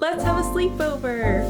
Let's have a sleepover.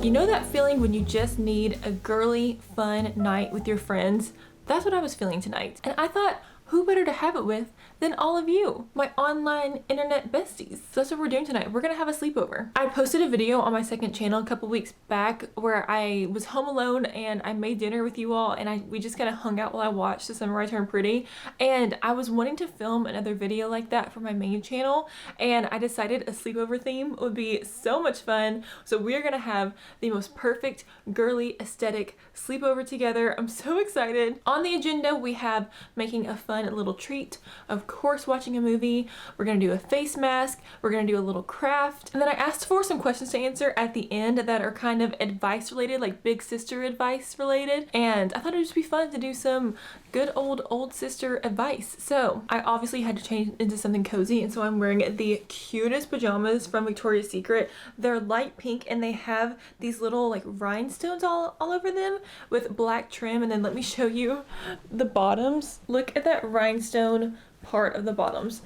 You know that feeling when you just need a girly, fun night with your friends? That's what I was feeling tonight. And I thought, who better to have it with than all of you, my online internet besties. So that's what we're doing tonight. We're gonna have a sleepover. I posted a video on my second channel a couple weeks back where I was home alone and I made dinner with you all, and we just kind of hung out while I watched The Summer I Turned Pretty. And I was wanting to film another video like that for my main channel, and I decided a sleepover theme would be so much fun. So we're gonna have the most perfect girly aesthetic sleepover together. I'm so excited. On the agenda, we have making a fun little treat, of course watching a movie, we're gonna do a face mask, we're gonna do a little craft, and then I asked for some questions to answer at the end that are kind of advice related, like big sister advice related, and I thought it would just be fun to do some good old sister advice. So I obviously had to change into something cozy, and so I'm wearing the cutest pajamas from Victoria's Secret. They're light pink and they have these little like rhinestones all over them with black trim, and then let me show you the bottoms. Look at that rhinestone part of the bottoms.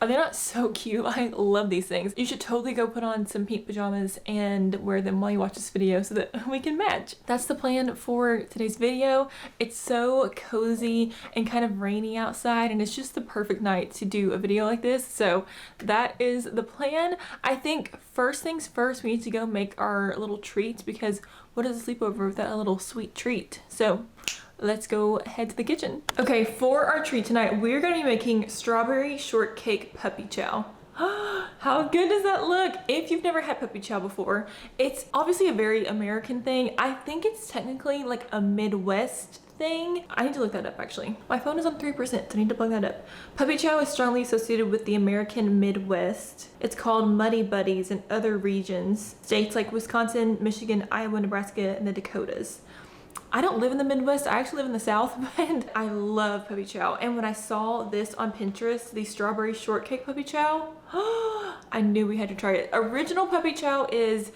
Are they not so cute? I love these things. You should totally go put on some pink pajamas and wear them while you watch this video so that we can match. That's the plan for today's video. It's so cozy and kind of rainy outside, and it's just the perfect night to do a video like this. So that is the plan. I think first things first, we need to go make our little treats, because what is a sleepover without a little sweet treat? So let's go head to the kitchen. Okay, for our treat tonight, we're gonna be making strawberry shortcake puppy chow. How good does that look? If you've never had puppy chow before, it's obviously a very American thing. I think it's technically like a Midwest thing. I need to look that up actually. My phone is on 3%, so I need to plug that up. Puppy chow is strongly associated with the American Midwest. It's called Muddy Buddies in other regions, states like Wisconsin, Michigan, Iowa, Nebraska, and the Dakotas. I don't live in the Midwest, I actually live in the South, but I love puppy chow. And when I saw this on Pinterest, the strawberry shortcake puppy chow, I knew we had to try it. Original puppy chow is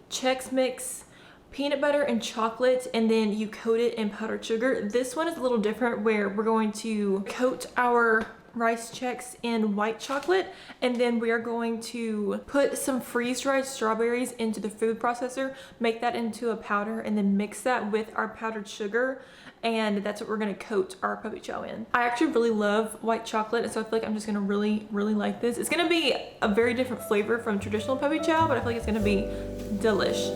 Chex Mix, peanut butter and chocolate, and then you coat it in powdered sugar. This one is a little different, where we're going to coat our rice Chex in white chocolate, and then we are going to put some freeze-dried strawberries into the food processor, make that into a powder, and then mix that with our powdered sugar, and that's what we're gonna coat our puppy chow in. I actually really love white chocolate, and so I feel like I'm just gonna really like this. It's gonna be a very different flavor from traditional puppy chow, but I feel like it's gonna be delish.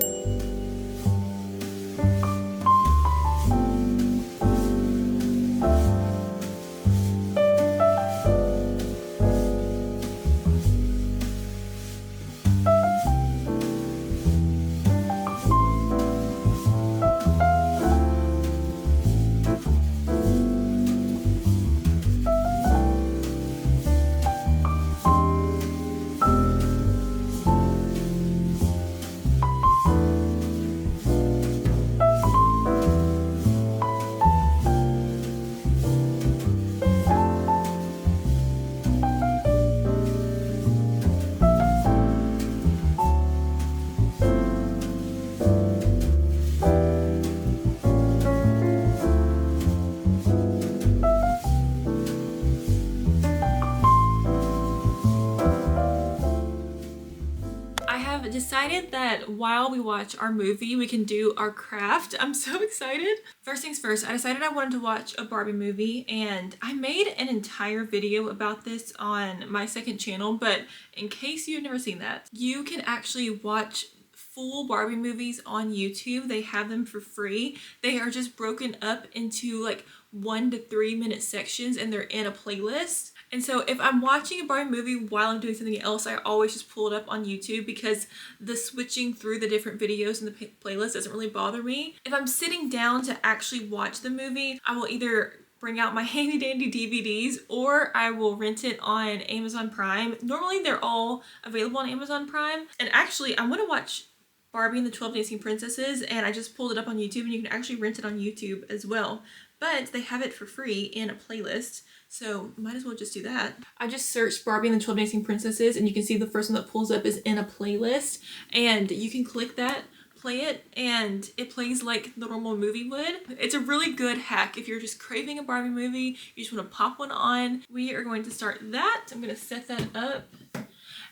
Decided that while we watch our movie, we can do our craft. I'm so excited. First things first, I decided I wanted to watch a Barbie movie, and I made an entire video about this on my second channel, but in case you've never seen that, you can actually watch full Barbie movies on YouTube. They have them for free. They are just broken up into like 1 to 3 minute sections, and they're in a playlist. And so if I'm watching a Barbie movie while I'm doing something else, I always just pull it up on YouTube, because the switching through the different videos in the playlist doesn't really bother me. If I'm sitting down to actually watch the movie, I will either bring out my handy dandy DVDs, or I will rent it on Amazon Prime. Normally they're all available on Amazon Prime. And actually I want to watch Barbie and the 12 Dancing Princesses, and I just pulled it up on YouTube, and you can actually rent it on YouTube as well. but they have it for free in a playlist. So might as well just do that. I just searched Barbie and the 12 Dancing Princesses, and you can see the first one that pulls up is in a playlist, and you can click that, play it, and it plays like the normal movie would. It's a really good hack if you're just craving a Barbie movie, you just want to pop one on. We are going to start that. I'm going to set that up.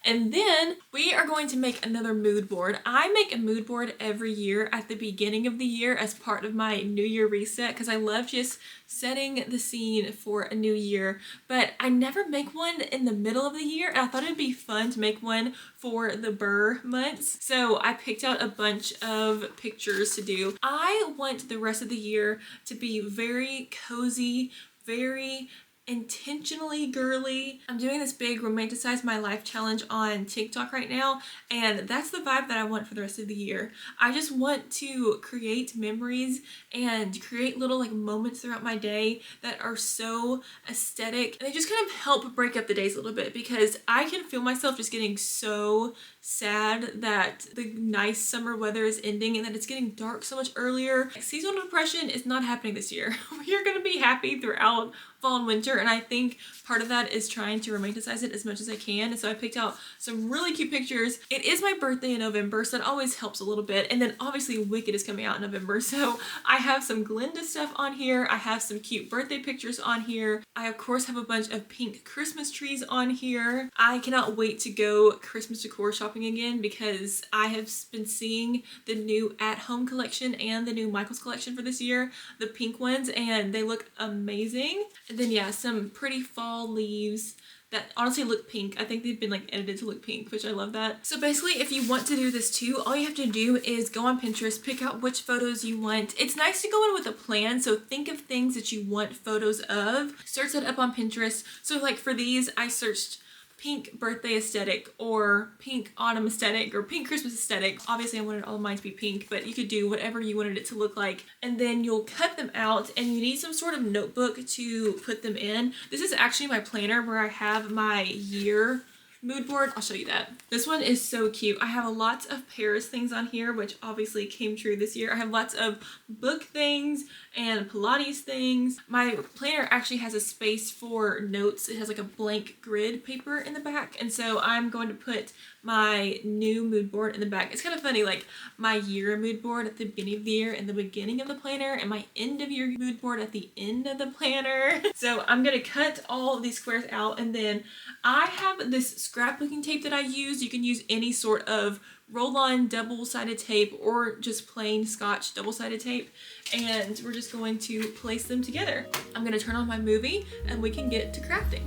And then we are going to make another mood board. I make a mood board every year at the beginning of the year as part of my New Year reset because I love just setting the scene for a new year. But I never make one in the middle of the year, and I thought it'd be fun to make one for the Burr months. So I picked out a bunch of pictures to do. I want the rest of the year to be very cozy, very intentionally girly. I'm doing this big romanticize my life challenge on TikTok right now, and that's the vibe that I want for the rest of the year. I just want to create memories and create little like moments throughout my day that are so aesthetic, and they just kind of help break up the days a little bit because I can feel myself just getting so sad that the nice summer weather is ending and that it's getting dark so much earlier. Seasonal depression is not happening this year. We are going to be happy throughout fall and winter, and I think part of that is trying to romanticize it as much as I can. And so I picked out some really cute pictures. It is my birthday in November, so that always helps a little bit. And then obviously Wicked is coming out in November, so I have some Glinda stuff on here. I have some cute birthday pictures on here. I of course have a bunch of pink Christmas trees on here. I cannot wait to go Christmas decor shopping again because I have been seeing the new At Home collection and the new Michaels collection for this year, the pink ones, and they look amazing. And then yeah, some pretty fall leaves that honestly look pink. I think they've been like edited to look pink, which I love that. So basically, if you want to do this too, all you have to do is go on Pinterest, pick out which photos you want. It's nice to go in with a plan, so think of things that you want photos of. Search that up on Pinterest. So like for these, I searched pink birthday aesthetic or pink autumn aesthetic or pink Christmas aesthetic. Obviously I wanted all of mine to be pink, but you could do whatever you wanted it to look like. And then you'll cut them out, and you need some sort of notebook to put them in. This is actually my planner where I have my year mood board. I'll show you that. This one is so cute. I have lots of Paris things on here, which obviously came true this year. I have lots of book things and Pilates things. My planner actually has a space for notes. It has like a blank grid paper in the back, and so I'm going to put my new mood board in the back. It's kind of funny, like my year mood board at the beginning of the year and the beginning of the planner, and my end of year mood board at the end of the planner. So I'm gonna cut all of these squares out, and then I have this scrapbooking tape that I use. You can use any sort of roll-on double-sided tape or just plain Scotch double-sided tape, and we're just going to place them together. I'm gonna turn on my movie and we can get to crafting.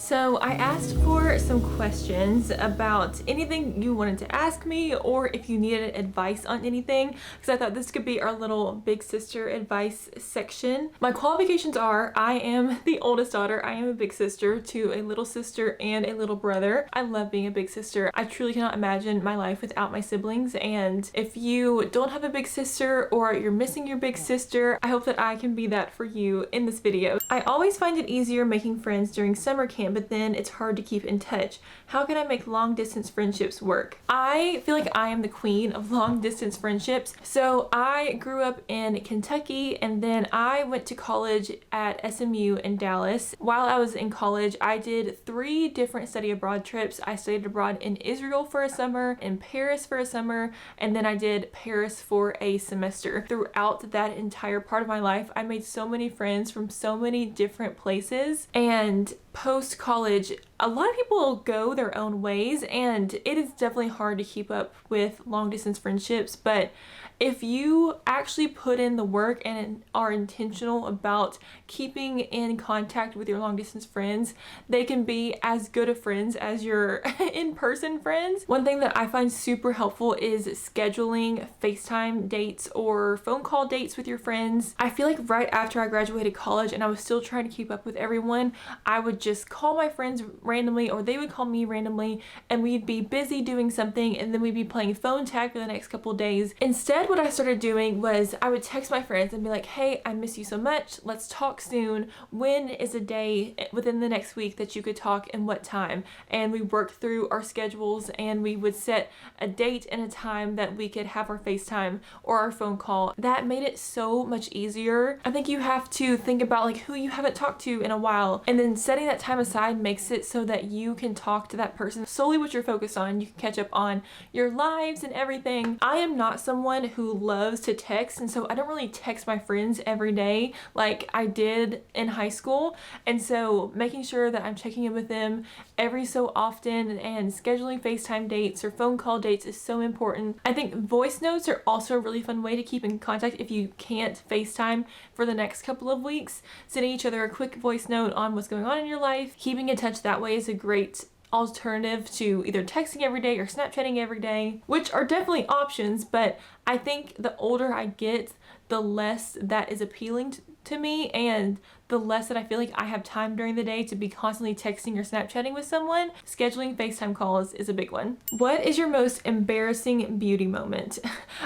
So I asked for some questions about anything you wanted to ask me, or if you needed advice on anything, because I thought this could be our little big sister advice section. My qualifications are I am the oldest daughter. I am a big sister to a little sister and a little brother. I love being a big sister. I truly cannot imagine my life without my siblings, and if you don't have a big sister or you're missing your big sister, I hope that I can be that for you in this video. I always find it easier making friends during summer camp, but then it's hard to keep in touch. How can I make long distance friendships work? I feel like I am the queen of long distance friendships. So I grew up in Kentucky, and then I went to college at SMU in Dallas. While I was in college, I did 3 different study abroad trips. I studied abroad in Israel for a summer, in Paris for a summer, and then I did Paris for a semester. Throughout that entire part of my life, I made so many friends from so many different places, and post-college, a lot of people go their own ways, and it is definitely hard to keep up with long-distance friendships, but if you actually put in the work and are intentional about keeping in contact with your long-distance friends, they can be as good of friends as your in-person friends. One thing that I find super helpful is scheduling FaceTime dates or phone call dates with your friends. I feel like right after I graduated college and I was still trying to keep up with everyone, I would just call my friends randomly, or they would call me randomly, and we'd be busy doing something, and then we'd be playing phone tag for the next couple days. Instead, what I started doing was I would text my friends and be like, hey, I miss you so much. Let's talk soon. When is a day within the next week that you could talk, and what time? And we worked through our schedules, and we would set a date and a time that we could have our FaceTime or our phone call. That made it so much easier. I think you have to think about like who you haven't talked to in a while, and then setting that time aside makes it so that you can talk to that person solely what you're focused on. You can catch up on your lives and everything. I am not someone who loves to text, and so I don't really text my friends every day like I did in high school, and so making sure that I'm checking in with them every so often and scheduling FaceTime dates or phone call dates is so important. I think voice notes are also a really fun way to keep in contact if you can't FaceTime for the next couple of weeks. Sending each other a quick voice note on what's going on in your life, keeping in touch that way is a great alternative to either texting every day or Snapchatting every day, which are definitely options, but I think the older I get, the less that is appealing to me, and the less that I feel like I have time during the day to be constantly texting or Snapchatting with someone. Scheduling FaceTime calls is a big one. What is your most embarrassing beauty moment?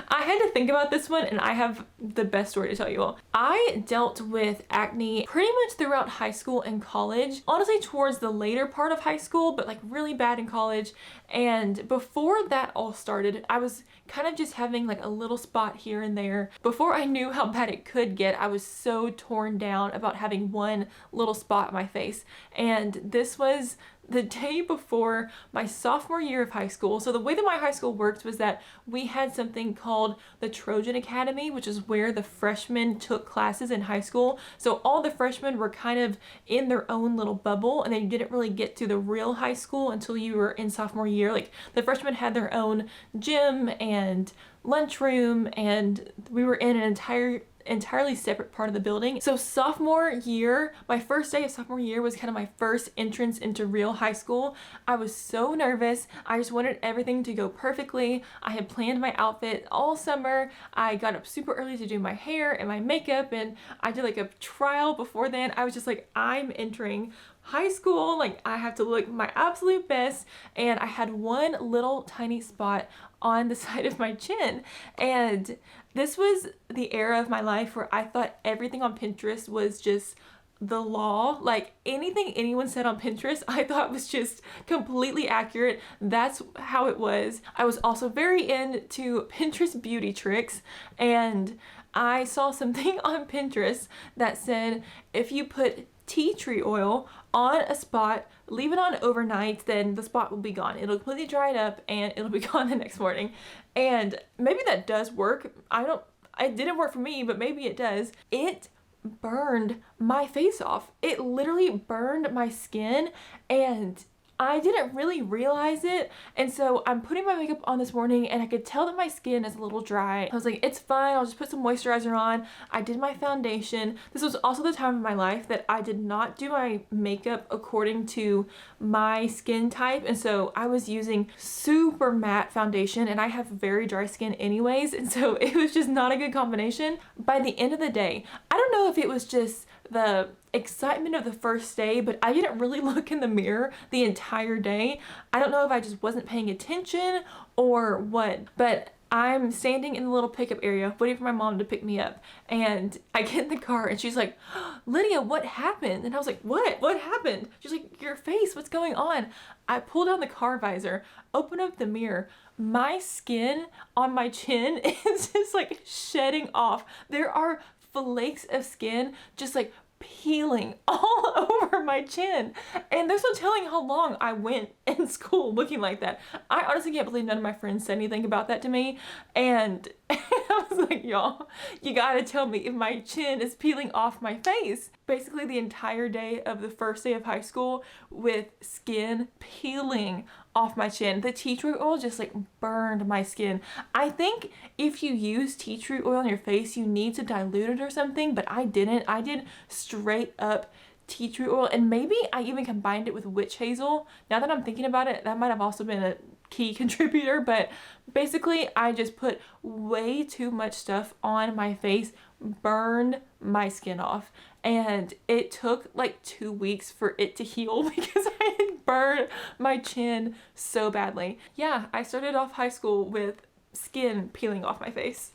I had to think about this one, and I have the best story to tell you all. I dealt with acne pretty much throughout high school and college. Honestly, towards the later part of high school, but like really bad in college. And before that all started, I was kind of just having like a little spot here and there. Before I knew how bad it could get, I was so torn down about having one little spot on my face. And this was the day before my sophomore year of high school. So the way that my high school worked was that we had something called the Trojan Academy, which is where the freshmen took classes in high school. So all the freshmen were kind of in their own little bubble, and then you didn't really get to the real high school until you were in sophomore year. Like the freshmen had their own gym and lunchroom, and we were in an entirely separate part of the building. So sophomore year, my first day of sophomore year was kind of my first entrance into real high school. I was so nervous. I just wanted everything to go perfectly. I had planned my outfit all summer. I got up super early to do my hair and my makeup, and I did like a trial before then. I was just like, I'm entering high school, like I have to look my absolute best. And I had one little tiny spot on the side of my chin, and this was the era of my life where I thought everything on Pinterest was just the law. Like anything anyone said on Pinterest, I thought was just completely accurate. That's how it was. I was also very into Pinterest beauty tricks, and I saw something on Pinterest that said if you put tea tree oil on a spot, leave it on overnight, then the spot will be gone. It'll completely dry it up and it'll be gone the next morning. And maybe that does work. It didn't work for me, but maybe it does. It burned my face off. It literally burned my skin, and I didn't really realize it, and so I'm putting my makeup on this morning and I could tell that my skin is a little dry. I was like, it's fine, I'll just put some moisturizer on. I did my foundation. This was also the time of my life that I did not do my makeup according to my skin type, and so I was using super matte foundation, and I have very dry skin anyways, and so it was just not a good combination. By the end of the day, I don't know if it was just the excitement of the first day, but I didn't really look in the mirror the entire day. I don't know if I just wasn't paying attention or what, but I'm standing in the little pickup area waiting for my mom to pick me up, and I get in the car and she's like, Lydia, what happened? And I was like, what happened? She's like, your face, what's going on? I pulled down the car visor, opened up the mirror. My skin on my chin is just like shedding off. There are flakes of skin just like peeling all over my chin, and there's no telling how long I went in school looking like that. I honestly can't believe none of my friends said anything about that to me, and I was like, y'all, you gotta tell me if my chin is peeling off my face. Basically the entire day of the first day of high school with skin peeling off my chin. The tea tree oil just like burned my skin. I think if you use tea tree oil on your face, you need to dilute it or something, but I didn't. I did straight up tea tree oil, and maybe I even combined it with witch hazel. Now that I'm thinking about it, that might have also been a key contributor, but basically I just put way too much stuff on my face, burned my skin off, and it took like 2 weeks for it to heal because I had burned my chin so badly. Yeah, I started off high school with skin peeling off my face.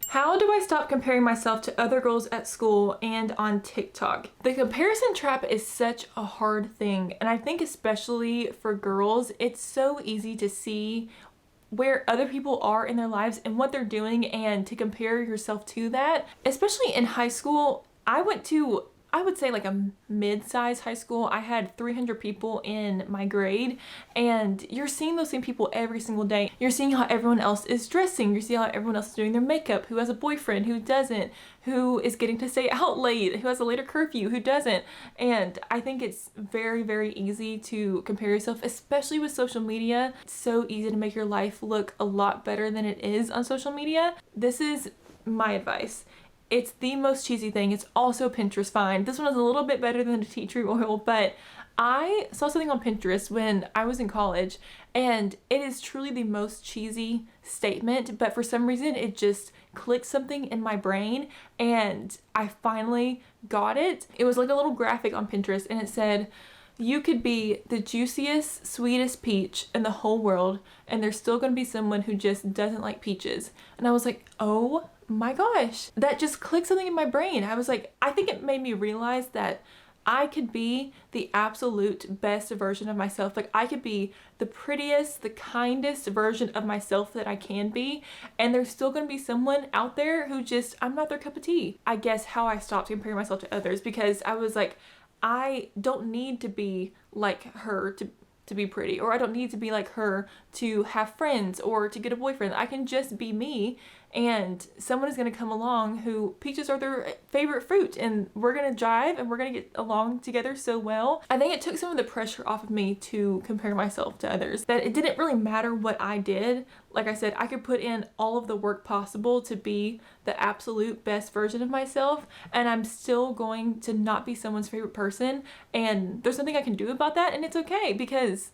How do I stop comparing myself to other girls at school and on TikTok? The comparison trap is such a hard thing, and I think especially for girls, it's so easy to see where other people are in their lives and what they're doing and to compare yourself to that. Especially in high school, I would say like a mid-sized high school. I had 300 people in my grade, and you're seeing those same people every single day. You're seeing how everyone else is dressing. You're seeing how everyone else is doing their makeup, who has a boyfriend, who doesn't, who is getting to stay out late, who has a later curfew, who doesn't. And I think it's very, very easy to compare yourself, especially with social media. It's so easy to make your life look a lot better than it is on social media. This is my advice. It's the most cheesy thing. It's also Pinterest fine. This one is a little bit better than the tea tree oil, but I saw something on Pinterest when I was in college, and it is truly the most cheesy statement, but for some reason it just clicked something in my brain and I finally got it. It was like a little graphic on Pinterest, and it said, you could be the juiciest, sweetest peach in the whole world, and there's still gonna be someone who just doesn't like peaches. And I was like, oh my gosh, that just clicked something in my brain. I was like, I think it made me realize that I could be the absolute best version of myself. Like, I could be the prettiest, the kindest version of myself that I can be, and there's still gonna be someone out there who just, I'm not their cup of tea. I guess how I stopped comparing myself to others, because I was like, I don't need to be like her to be pretty, or I don't need to be like her to have friends or to get a boyfriend. I can just be me, and someone is going to come along who peaches are their favorite fruit, and we're going to jive and we're going to get along together so well. I think it took some of the pressure off of me to compare myself to others, that it didn't really matter what I did. Like I said, I could put in all of the work possible to be the absolute best version of myself, and I'm still going to not be someone's favorite person, and there's nothing I can do about that, and it's okay, because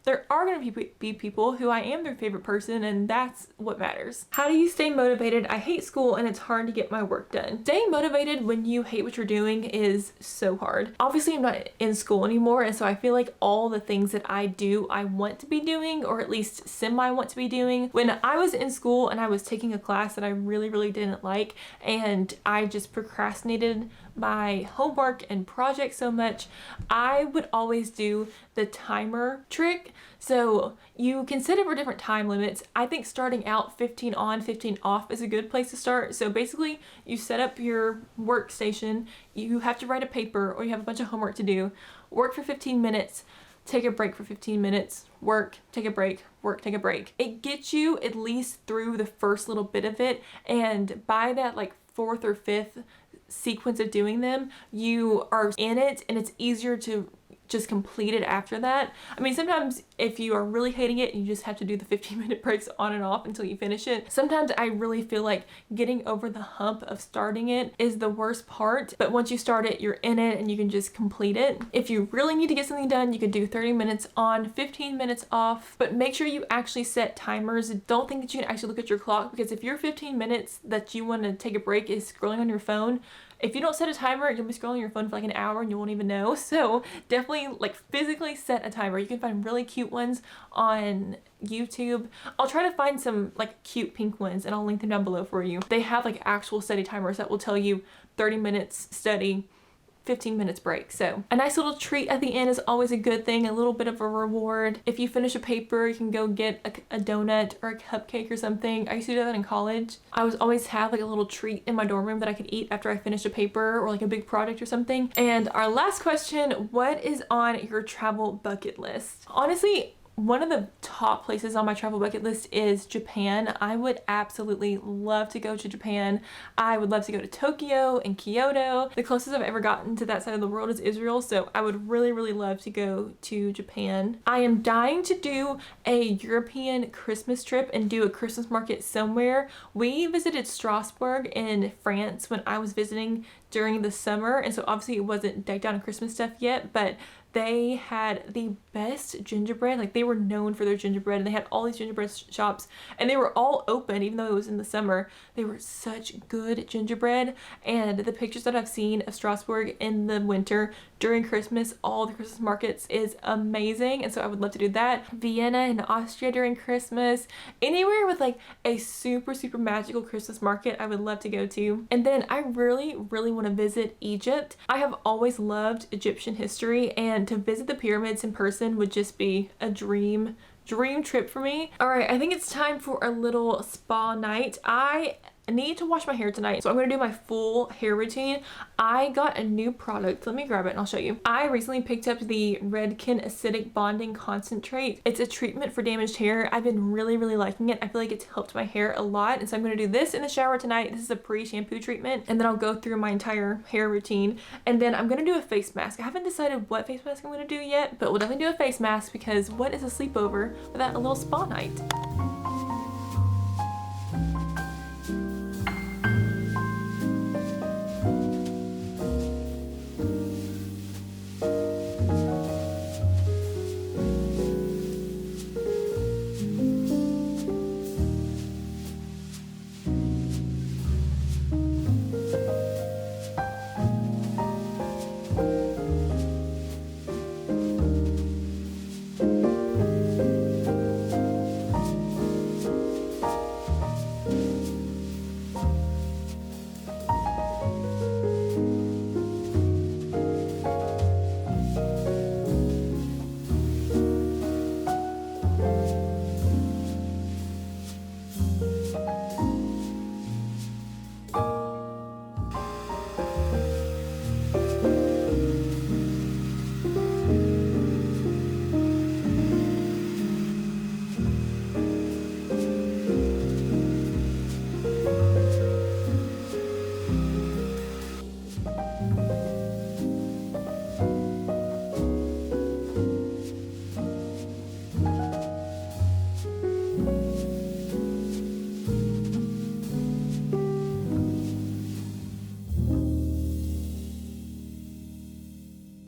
there are going to be people who I am their favorite person, and that's what matters. How do you stay motivated? I hate school and it's hard to get my work done. Staying motivated when you hate what you're doing is so hard. Obviously, I'm not in school anymore, and so I feel like all the things that I do, I want to be doing, or at least semi want to be doing. When I was in school and I was taking a class that I really, really didn't like, and I just procrastinated my homework and projects so much, I would always do the timer trick. So you can set up for different time limits. I think starting out 15 on, 15 off is a good place to start. So basically you set up your workstation, you have to write a paper, or you have a bunch of homework to do, work for 15 minutes, take a break for 15 minutes, work, take a break, work, take a break. It gets you at least through the first little bit of it, and by that like fourth or fifth sequence of doing them, you are in it, and it's easier to just complete it after that. I mean, sometimes if you are really hating it, you just have to do the 15-minute breaks on and off until you finish it. Sometimes I really feel like getting over the hump of starting it is the worst part, but once you start it, you're in it and you can just complete it. If you really need to get something done, you can do 30 minutes on, 15 minutes off, but make sure you actually set timers. Don't think that you can actually look at your clock, because if your 15 minutes that you want to take a break is scrolling on your phone, if you don't set a timer, you'll be scrolling your phone for like an hour and you won't even know. So definitely like physically set a timer. You can find really cute ones on YouTube. I'll try to find some like cute pink ones and I'll link them down below for you. They have like actual study timers that will tell you 30 minutes study, 15 minutes break. So a nice little treat at the end is always a good thing, a little bit of a reward. If you finish a paper, you can go get a donut or a cupcake or something. I used to do that in college. I was always have like a little treat in my dorm room that I could eat after I finished a paper or like a big project or something. And our last question, what is on your travel bucket list? Honestly, one of the top places on my travel bucket list is Japan. I would absolutely love to go to Japan. I would love to go to Tokyo and Kyoto. The closest I've ever gotten to that side of the world is Israel, so I would really, really love to go to Japan. I am dying to do a European Christmas trip and do a Christmas market somewhere. We visited Strasbourg in France when I was visiting during the summer, and so obviously it wasn't decked out in Christmas stuff yet, but they had the best gingerbread. Like, they were known for their gingerbread, and they had all these gingerbread shops, and they were all open even though it was in the summer. They were such good gingerbread, and the pictures that I've seen of Strasbourg in the winter during Christmas, all the Christmas markets, is amazing. And so I would love to do that. Vienna and Austria during Christmas, anywhere with like a super, super magical Christmas market, I would love to go to. And then I really, really want to visit Egypt. I have always loved Egyptian history, and to visit the pyramids in person would just be a dream trip for me. All right, I think it's time for a little spa night. I need to wash my hair tonight, so I'm gonna do my full hair routine. I got a new product. Let me grab it and I'll show you. I recently picked up the Redken Acidic Bonding Concentrate. It's a treatment for damaged hair. I've been really, really liking it. I feel like it's helped my hair a lot, and so I'm gonna do this in the shower tonight. This is a pre-shampoo treatment, and then I'll go through my entire hair routine, and then I'm gonna do a face mask. I haven't decided what face mask I'm gonna do yet, but we'll definitely do a face mask, because what is a sleepover without a little spa night?